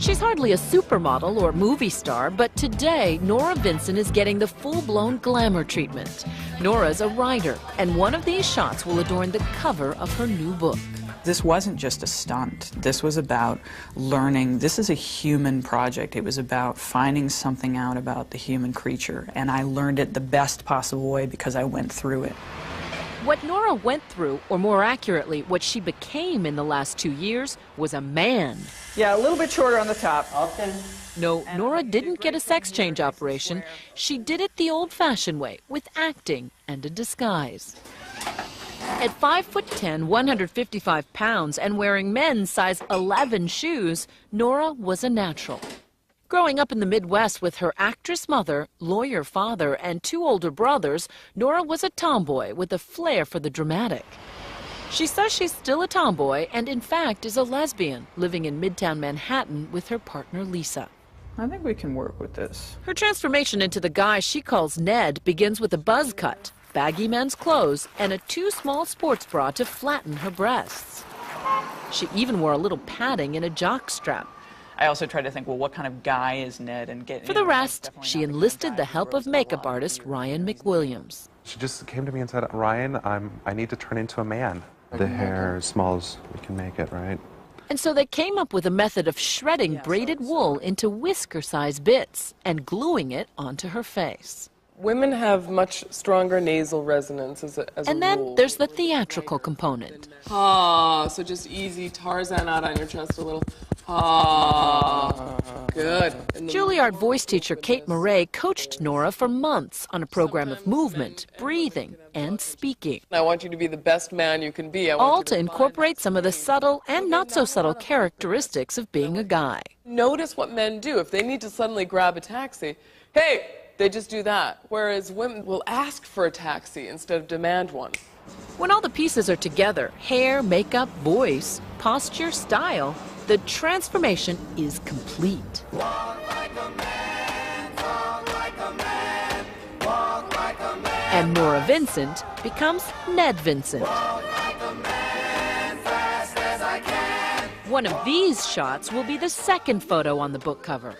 She's hardly a supermodel or movie star, but today, Nora Vincent is getting the full-blown glamour treatment. Nora's a writer, and one of these shots will adorn the cover of her new book. This wasn't just a stunt. This was about learning. This is a human project. It was about finding something out about the human creature, and I learned it the best possible way because I went through it. What Nora went through, or more accurately, what she became in the last 2 years, was a man. Yeah, a little bit shorter on the top. Okay. No, Nora didn't get a sex change operation. She did it the old-fashioned way, with acting and a disguise. At 5'10", 155 pounds, and wearing men's size 11 shoes, Nora was a natural. Growing up in the Midwest with her actress mother, lawyer father, and 2 older brothers, Nora was a tomboy with a flair for the dramatic. She says she's still a tomboy and, in fact, is a lesbian, living in Midtown Manhattan with her partner, Lisa. I think we can work with this. Her transformation into the guy she calls Ned begins with a buzz cut, baggy men's clothes, and a too small sports bra to flatten her breasts. She even wore a little padding in a jock strap. I also tried to think, well, what kind of guy is Ned? And get. For the rest, she enlisted the help of makeup artist Ryan McWilliams. She just came to me and said, Ryan, I need to turn into a man. The hair as small as we can make it, right? And so they came up with a method of shredding braided wool into whisker-sized bits and gluing it onto her face. Women have much stronger nasal resonance as a And then there's the theatrical component. Ah, so just easy Tarzan out on your chest a little. Ah, good. Juilliard voice teacher Kate Murray coached Nora for months on a program of movement, breathing, and speaking. I want you to be the best man you can be. All to incorporate some of the subtle and not so subtle characteristics of being a guy. Notice what men do. If they need to suddenly grab a taxi, hey, they just do that. Whereas women will ask for a taxi instead of demand one. When all the pieces are together, hair, makeup, voice, posture, style, the transformation is complete. Walk like a man, talk like a man, walk like a man. And Nora Vincent becomes Ned Vincent. Walk like a man, fast as I can. One of these shots will be the second photo on the book cover.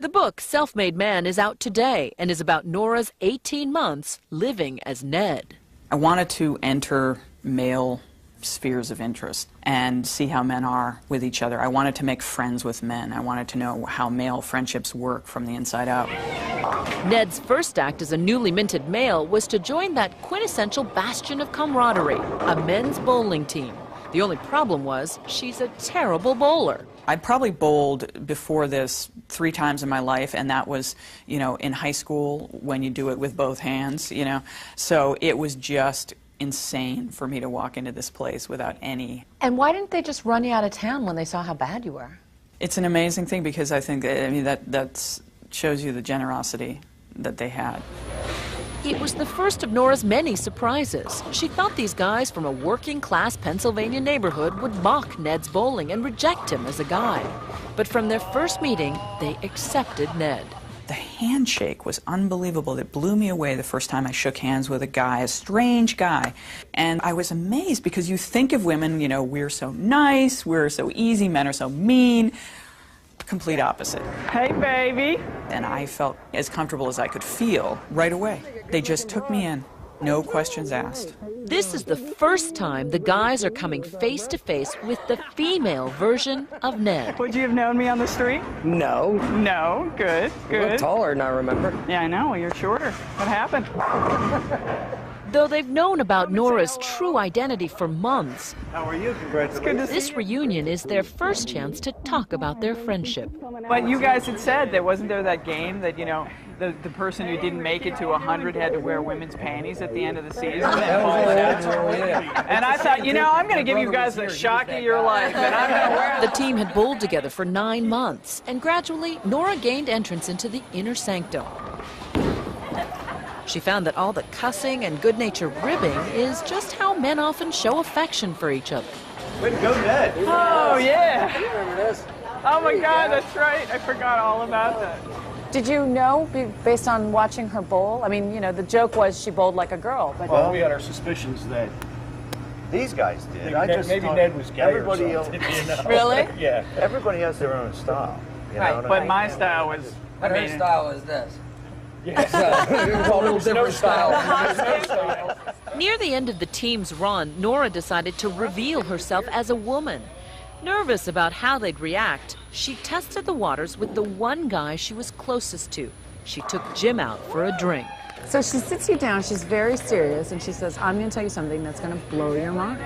The book, Self-Made Man, is out today and is about Nora's 18 months living as Ned. I wanted to enter male spheres of interest and see how men are with each other. I wanted to make friends with men. I wanted to know how male friendships work from the inside out. Ned's first act as a newly minted male was to join that quintessential bastion of camaraderie, a men's bowling team. The only problem was she's a terrible bowler. I'd probably bowled before this 3 times in my life, and that was, you know, in high school when you do it with both hands, you know. So it was just insane for me to walk into this place without any. And why didn't they just run you out of town when they saw how bad you were? It's an amazing thing because I think, I mean, that shows you the generosity that they had. It was the first of Nora's many surprises. She thought these guys from a working-class Pennsylvania neighborhood would mock Ned's bowling and reject him as a guy. But from their first meeting, they accepted Ned. The handshake was unbelievable. It blew me away the first time I shook hands with a guy, a strange guy. And I was amazed because you think of women, you know, we're so nice, we're so easy, men are so mean. Complete opposite. Hey, baby. And I felt as comfortable as I could feel right away. They just took me in, no questions asked. This is the first time the guys are coming face to face with the female version of Ned. Would you have known me on the street? No. No, good, You look taller than I remember. Yeah, I know, you're shorter. What happened? Though they've known about Nora's true identity for months, How are you? Congratulations. this reunion is their first chance to talk about their friendship. But you guys had said wasn't there that game that, you know, the person who didn't make it to 100 had to wear women's panties at the end of the season? And I thought, you know, I'm going to give you guys the shock of your life, and I'm going to wear The team had bowled together for 9 months, and gradually Nora gained entrance into the inner sanctum. She found that all the cussing and good-natured ribbing is just how men often show affection for each other. Way to go, Ned. Oh, yeah. You remember this? Oh, my God, that's right. I forgot all about that. Did you know, based on watching her bowl? I mean, you know, the joke was she bowled like a girl. But Well, we had our suspicions that these guys did. Maybe Ned was gay or everybody something, else. Really? Yeah. Everybody has their own style. You Right, know? But my style was, But her style is this. It was a little different style. Near the end of the team's run, Nora decided to reveal herself as a woman. Nervous about how they'd react, she tested the waters with the one guy she was closest to. She took Jim out for a drink. So she sits you down, she's very serious, and she says, I'm going to tell you something that's going to blow your mind.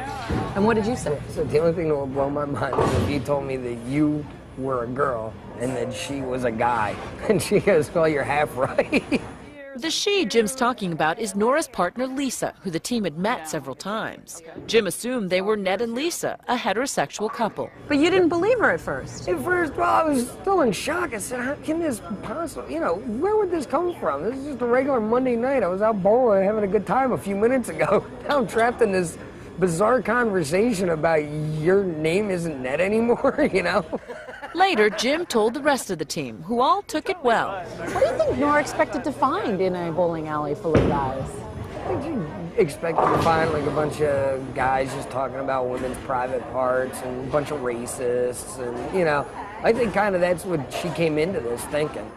And what did you say? So the only thing that will blow my mind is if you told me that you were a girl and that she was a guy. And she goes, well, you're half right. The she Jim's talking about is Nora's partner Lisa, who the team had met several times. Jim assumed they were Ned and Lisa, a heterosexual couple. But you didn't believe her at first. At first, well, I was still in shock. I said, how can this possibly, you know, where would this come from? This is just a regular Monday night. I was out bowling having a good time a few minutes ago. Now I'm trapped in this bizarre conversation about your name isn't Ned anymore, you know? Later, Jim told the rest of the team, who all took it well. What do you think Nora expected to find in a bowling alley full of guys? I think you expected to find like a bunch of guys just talking about women's private parts and a bunch of racists and, you know, I think kind of that's what she came into this thinking.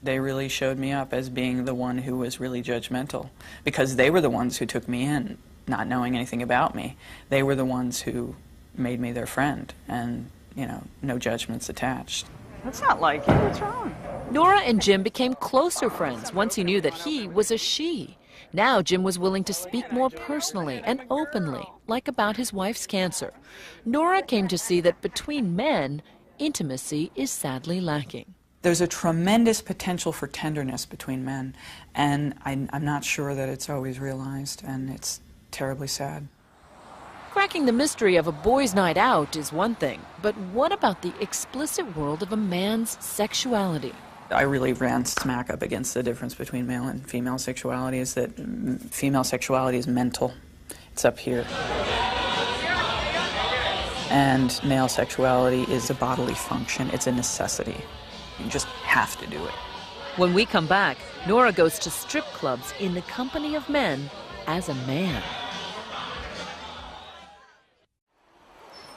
they really showed me up as being the one who was really judgmental, because they were the ones who took me in, not knowing anything about me. They were the ones who made me their friend, and, you know, no judgments attached. That's not like you. What's wrong? Nora and Jim became closer friends once he knew that he was a she. Now Jim was willing to speak more personally and openly, like about his wife's cancer. Nora came to see that between men, intimacy is sadly lacking. There's a tremendous potential for tenderness between men, and I'm not sure that it's always realized, and it's terribly sad. Cracking the mystery of a boys' night out is one thing, but what about the explicit world of a man's sexuality? I really ran smack up against the difference between male and female sexuality, is that female sexuality is mental. It's up here. And male sexuality is a bodily function. It's a necessity. You just have to do it. When we come back, Nora goes to strip clubs in the company of men as a man.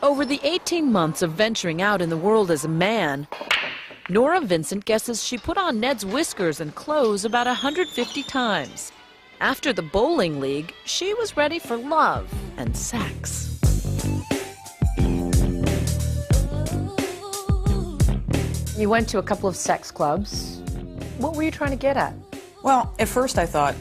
Over the 18 months of venturing out in the world as a man, Nora Vincent guesses she put on Ned's whiskers and clothes about 150 times. After the bowling league, she was ready for love and sex. You went to a couple of sex clubs. What were you trying to get at? Well, at first I thought,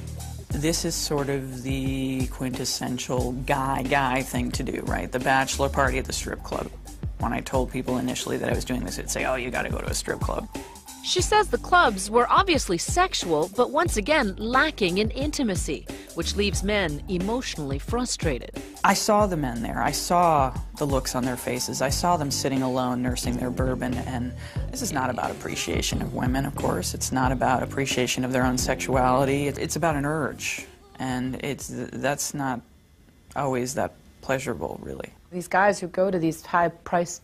this is sort of the quintessential guy thing to do, right? The bachelor party at the strip club. When I told people initially that I was doing this, they'd say, oh, you gotta go to a strip club. She says the clubs were obviously sexual, but once again lacking in intimacy, which leaves men emotionally frustrated. I saw the men there. I saw the looks on their faces. I saw them sitting alone, nursing their bourbon, and this is not about appreciation of women, of course. It's not about appreciation of their own sexuality. It's about an urge, and that's not always that pleasurable, really. These guys who go to these high-priced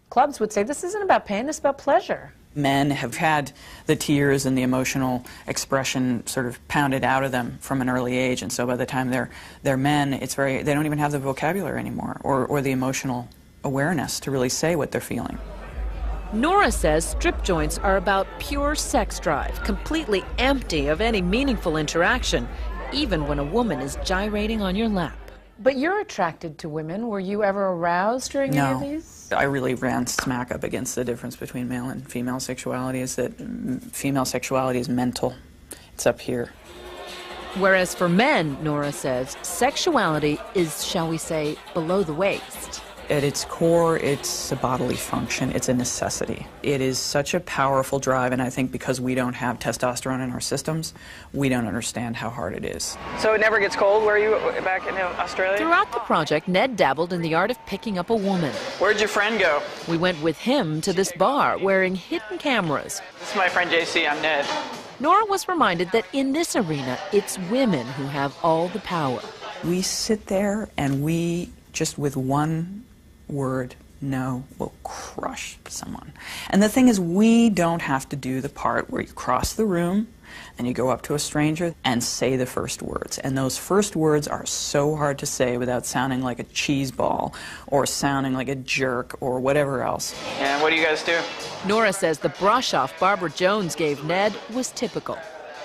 clubs would say, this isn't about pain, it's about pleasure. Men have had the tears and the emotional expression sort of pounded out of them from an early age, and so by the time they're men, they don't even have the vocabulary anymore, or the emotional awareness to really say what they're feeling. Nora says strip joints are about pure sex drive, completely empty of any meaningful interaction, even when a woman is gyrating on your lap. But you're attracted to women. Were you ever aroused during any of these? I really ran smack up against the difference between male and female sexuality, is that female sexuality is mental. It's up here. Whereas for men, Nora says, sexuality is, shall we say, below the waist. At its core, it's a bodily function. It's a necessity. It is such a powerful drive, and I think because we don't have testosterone in our systems, we don't understand how hard it is. So it never gets cold where you back in Australia? Throughout the project, Ned dabbled in the art of picking up a woman. Where'd your friend go? We went with him to this bar, wearing hidden cameras. This is my friend JC, I'm Ned. Nora was reminded that in this arena, it's women who have all the power. We sit there and we, just with one word, no will crush someone. And the thing is, we don't have to do the part where you cross the room and you go up to a stranger and say the first words. And those first words are so hard to say without sounding like a cheese ball or sounding like a jerk or whatever else. And what do you guys do? Nora says the brush-off Barbara Jones gave Ned was typical.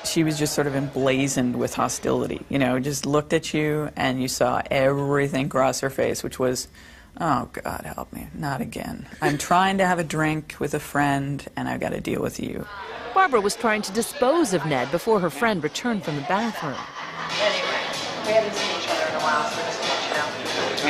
She was just sort of emblazoned with hostility, you know, just looked at you and you saw everything cross her face, which was, oh, God help me, not again. I'm trying to have a drink with a friend and I've got to deal with you. Barbara was trying to dispose of Ned before her friend returned from the bathroom. Anyway, we haven't seen each other in a while, so just to let you know,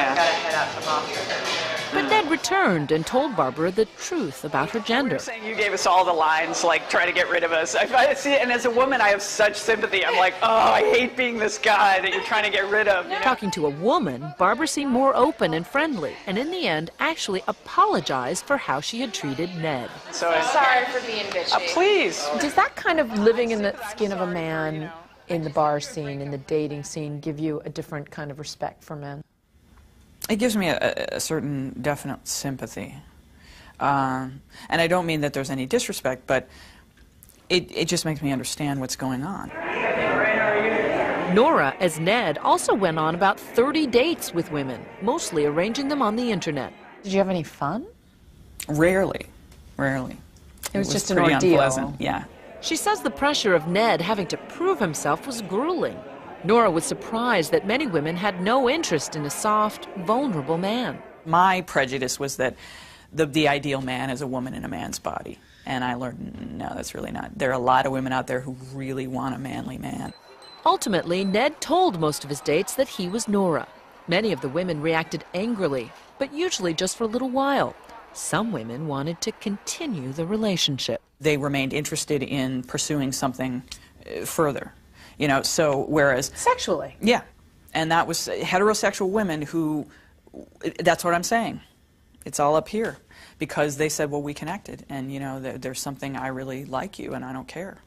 I've got to head out to Boston. But Ned returned and told Barbara the truth about her gender. You're saying you gave us all the lines, like, try to get rid of us. I see it, and as a woman, I have such sympathy. I'm like, oh, I hate being this guy that you're trying to get rid of. You know? Talking to a woman, Barbara seemed more open and friendly, and in the end, actually apologized for how she had treated Ned. So Sorry for being bitchy. please. Does that kind of living in the skin of a man in the bar scene, in the dating scene, give you a different kind of respect for men? It gives me a certain definite sympathy. And I don't mean that there's any disrespect, but it just makes me understand what's going on. Nora, as Ned, also went on about 30 dates with women, mostly arranging them on the internet. Did you have any fun? Rarely, rarely. It was just an pretty ordeal. unpleasant, yeah. She says the pressure of Ned having to prove himself was grueling. Nora was surprised that many women had no interest in a soft, vulnerable man. My prejudice was that the ideal man is a woman in a man's body. And I learned, no, that's really not. There are a lot of women out there who really want a manly man. Ultimately, Ned told most of his dates that he was Nora. Many of the women reacted angrily, but usually just for a little while. Some women wanted to continue the relationship. They remained interested in pursuing something further. You know, so whereas... Sexually? Yeah. And that was heterosexual women who, that's what I'm saying. It's all up here. Because they said, well, we connected, and, you know, there's something, I really like you, and I don't care.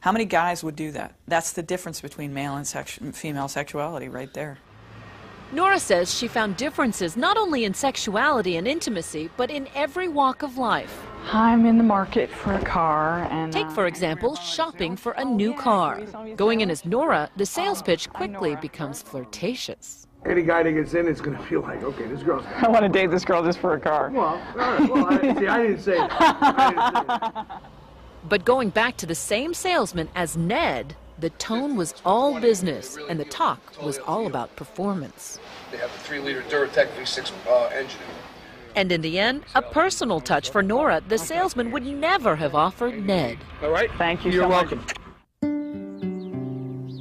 How many guys would do that? That's the difference between male and female sexuality right there. Nora says she found differences not only in sexuality and intimacy, but in every walk of life. I'm in the market for a car, and Take, for example, shopping for a new car. Going in as Nora, the sales pitch quickly becomes flirtatious. Any guy that gets in is going to feel like, okay, this girl's... I want to date this girl just for a car. Well, all right, well, I didn't say that. But going back to the same salesman as Ned, the tone was all business, and the talk was all about performance. They have a 3-liter Duratec V6 engine. And in the end, a personal touch for Nora the salesman would never have offered Ned. All right? Thank you You're so welcome. much.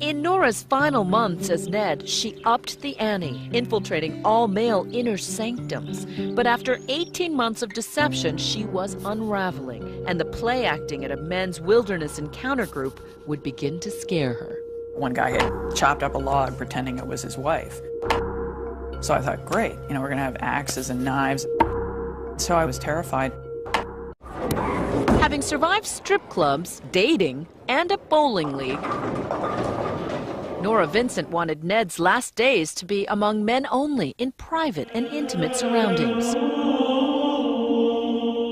In Nora's final months as Ned, she upped the ante, infiltrating all male inner sanctums. But after 18 months of deception, she was unraveling, and the play acting at a men's wilderness encounter group would begin to scare her. One guy had chopped up a log pretending it was his wife. So I thought, great, you know, we're going to have axes and knives. So I was terrified. Having survived strip clubs, dating, and a bowling league, Nora Vincent wanted Ned's last days to be among men only, in private and intimate surroundings.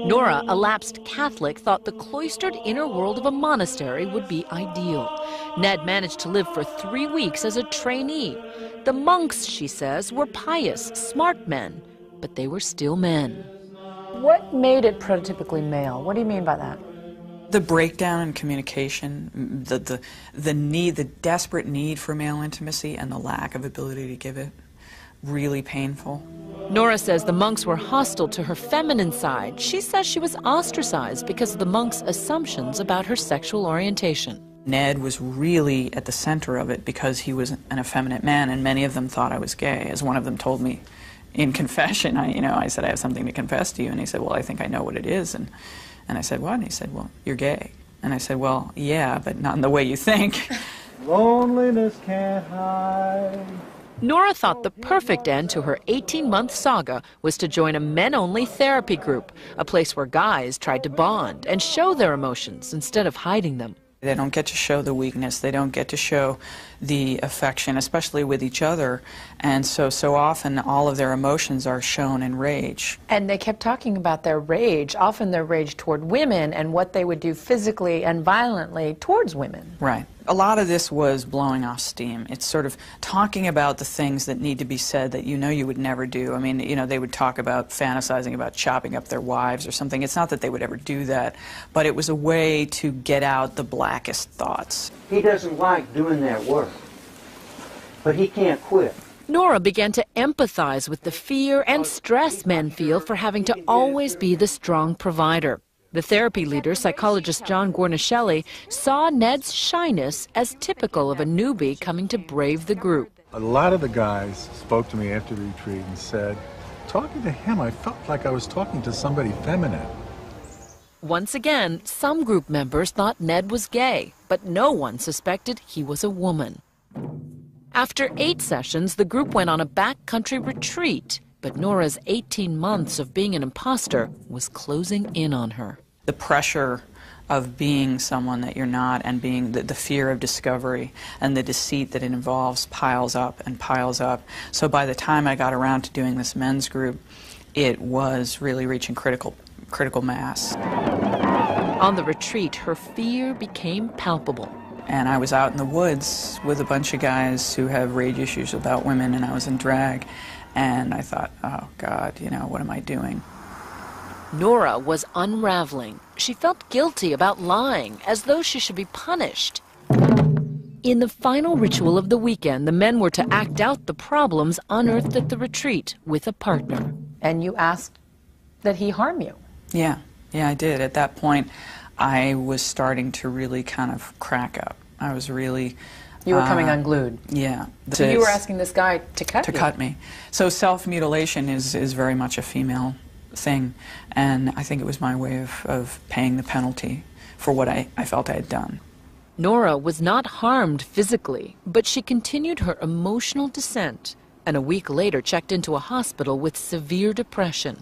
Nora, a lapsed Catholic, thought the cloistered inner world of a monastery would be ideal. Ned managed to live for 3 weeks as a trainee. The monks, she says, were pious, smart men, but they were still men. What made it prototypically male? What do you mean by that? The breakdown in communication, the need, the desperate need for male intimacy and the lack of ability to give it, really painful. Nora says the monks were hostile to her feminine side. She says she was ostracized because of the monks' assumptions about her sexual orientation. Ned was really at the center of it because he was an effeminate man, and many of them thought I was gay. As one of them told me in confession, I said, I have something to confess to you, and he said, well, I think I know what it is. And I said, what? And he said, well, you're gay. And I said, well, yeah, but not in the way you think. Loneliness can't hide. Nora thought the perfect end to her 18-month saga was to join a men-only therapy group, a place where guys tried to bond and show their emotions instead of hiding them. They don't get to show the weakness. They don't get to show the affection, especially with each other. And so often all of their emotions are shown in rage. And they kept talking about their rage, often their rage toward women and what they would do physically and violently towards women. Right. A lot of this was blowing off steam. It's sort of talking about the things that need to be said that you know you would never do. I mean, you know, they would talk about fantasizing about chopping up their wives or something. It's not that they would ever do that, but it was a way to get out the blackest thoughts. He doesn't like doing that work, but he can't quit. Nora began to empathize with the fear and stress men feel for having to always be the strong provider. The therapy leader, psychologist John Gornishelli, saw Ned's shyness as typical of a newbie coming to brave the group. A lot of the guys spoke to me after the retreat and said, talking to him, I felt like I was talking to somebody feminine. Once again, some group members thought Ned was gay, but no one suspected he was a woman. After 8 sessions, the group went on a backcountry retreat. But Nora's 18 months of being an imposter was closing in on her. The pressure of being someone that you're not and being the fear of discovery and the deceit that it involves piles up and piles up. So by the time I got around to doing this men's group, it was really reaching critical mass. On the retreat, her fear became palpable. And I was out in the woods with a bunch of guys who have rage issues about women, and I was in drag. And I thought, oh, God, you know, what am I doing? Nora was unraveling. She felt guilty about lying, as though she should be punished. In the final ritual of the weekend, the men were to act out the problems unearthed at the retreat with a partner. And you asked that he harm you? Yeah, I did. At that point, I was starting to really kind of crack up. I was really... You were coming unglued. Yeah. So you were asking this guy to cut you? To cut me. So self-mutilation is very much a female thing, and I think it was my way of paying the penalty for what I felt I had done. Nora was not harmed physically, but she continued her emotional descent, and a week later checked into a hospital with severe depression.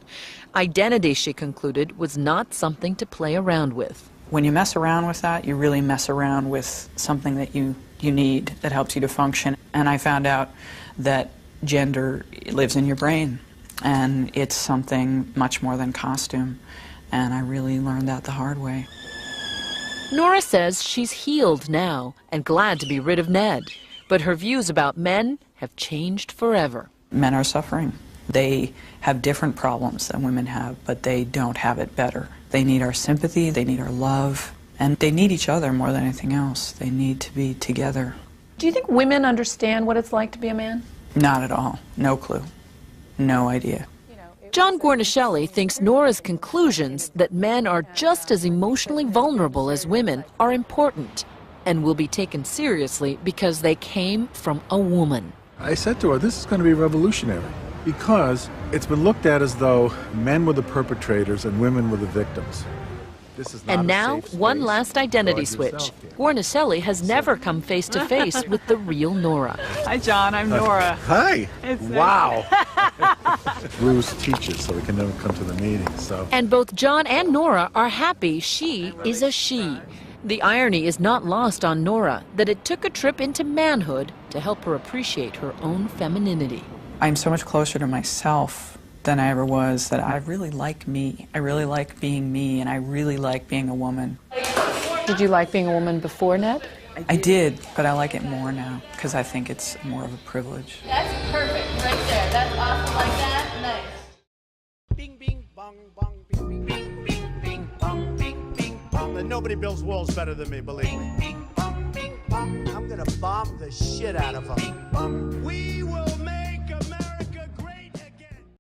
Identity, she concluded, was not something to play around with. When you mess around with that, you really mess around with something that you need that helps you to function. And I found out that gender lives in your brain, and it's something much more than costume. And I really learned that the hard way. Nora says she's healed now and glad to be rid of Ned, but her views about men have changed forever. Men are suffering. They have different problems than women have, but they don't have it better. They need our sympathy, they need our love, and they need each other more than anything else. They need to be together. Do you think women understand what it's like to be a man? Not at all. No clue. No idea. John Gornishelli thinks Nora's conclusions that men are just as emotionally vulnerable as women are important and will be taken seriously because they came from a woman. I said to her, this is going to be revolutionary, because it's been looked at as though men were the perpetrators and women were the victims. This is not and now, one last identity switch. Gornishelli has never come face to face with the real Nora. Hi, John. I'm Nora. Hi. It's wow. Bruce teaches, so we can never come to the meetings. So. And both John and Nora are happy she is a she. The irony is not lost on Nora that it took a trip into manhood to help her appreciate her own femininity. I'm so much closer to myself than I ever was, that I really like me. I really like being me, and I really like being a woman. Did you like being a woman before Ned? I did, but I like it more now, because I think it's more of a privilege. That's perfect right there. That's awesome like that. Nice. Bing, bing, bong, bong, bing, bing, bing, bing, bing, bong, bing, bing, bong. And nobody builds walls better than me, believe me. Bing, bong, bing, bong. I'm gonna bomb the shit out of them. Bong. We will